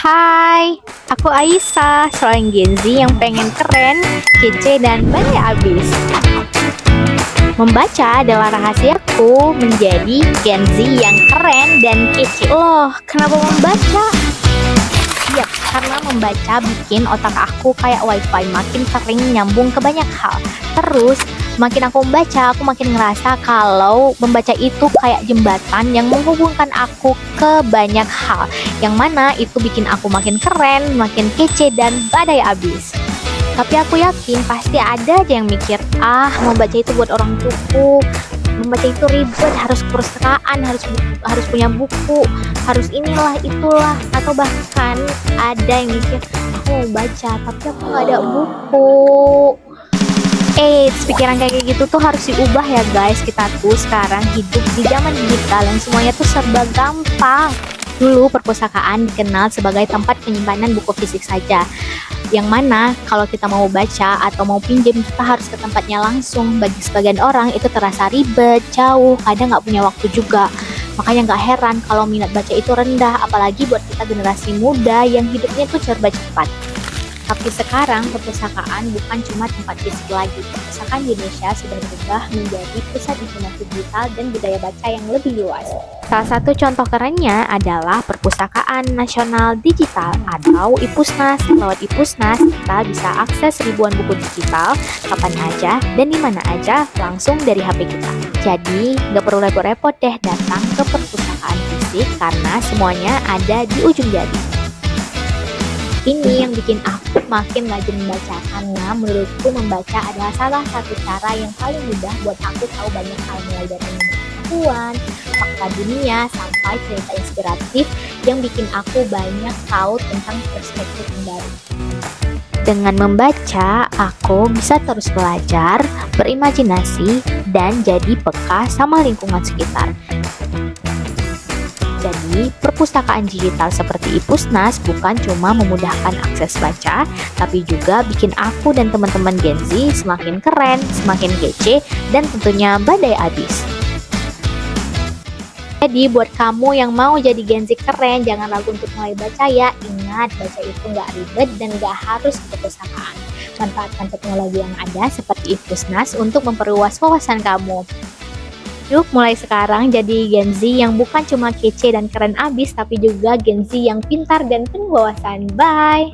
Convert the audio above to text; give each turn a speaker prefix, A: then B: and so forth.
A: Hai, aku Aisyah, seorang Gen Z yang pengen keren, kece, dan pandai abis. Membaca adalah rahasiaku menjadi Gen Z yang keren dan kece. Loh, kenapa membaca? Yap, karena membaca bikin otak aku kayak wifi, makin sering nyambung ke banyak hal. Terus, makin aku membaca, aku makin ngerasa kalau membaca itu kayak jembatan yang menghubungkan aku ke banyak hal. Yang mana itu bikin aku makin keren, makin kece, dan badai abis. Tapi aku yakin pasti ada aja yang mikir, membaca itu buat orang cupu, membaca itu ribet, harus ke perpustakaan, harus punya buku, harus inilah itulah, atau bahkan ada yang mikir, aku mau baca tapi aku nggak ada buku. Pikiran kayak gitu tuh harus diubah ya guys. Kita tuh sekarang hidup di zaman digital yang semuanya tuh serba gampang. Dulu perpustakaan dikenal sebagai tempat penyimpanan buku fisik saja, yang mana kalau kita mau baca atau mau pinjam kita harus ke tempatnya langsung. Bagi sebagian orang itu terasa ribet, jauh, kadang nggak punya waktu juga. Makanya nggak heran kalau minat baca itu rendah, apalagi buat kita generasi muda yang hidupnya tuh serba cepat. Tapi sekarang perpustakaan bukan cuma tempat fisik lagi. Perpustakaan di Indonesia sudah berubah menjadi pusat informasi digital dan budaya baca yang lebih luas. Salah satu contoh kerennya adalah Perpustakaan Nasional Digital atau IPUSNAS. Lewat IPUSNAS, kita bisa akses ribuan buku digital kapan aja dan di mana aja langsung dari HP kita. Jadi, nggak perlu repot-repot deh datang ke perpustakaan fisik karena semuanya ada di ujung jari. Ini yang bikin aku makin rajin membaca karena menurutku membaca adalah salah satu cara yang paling mudah buat aku tahu banyak hal, mulai dari pengetahuan, fakta dunia, sampai cerita inspiratif yang bikin aku banyak tahu tentang perspektif yang baru. Dengan membaca, aku bisa terus belajar, berimajinasi, dan jadi peka sama lingkungan sekitar. Jadi, perpustakaan digital seperti IPUSNAS bukan cuma memudahkan akses baca, tapi juga bikin aku dan teman-teman Gen Z semakin keren, semakin kece, dan tentunya badai abis. Jadi, buat kamu yang mau jadi Gen Z keren, jangan ragu untuk mulai baca ya. Ingat, baca itu nggak ribet dan nggak harus ke perpustakaan. Manfaatkan teknologi yang ada seperti IPUSNAS untuk memperluas wawasan kamu. Yuk mulai sekarang jadi Gen Z yang bukan cuma kece dan keren abis, tapi juga Gen Z yang pintar dan penuh wawasan. Bye!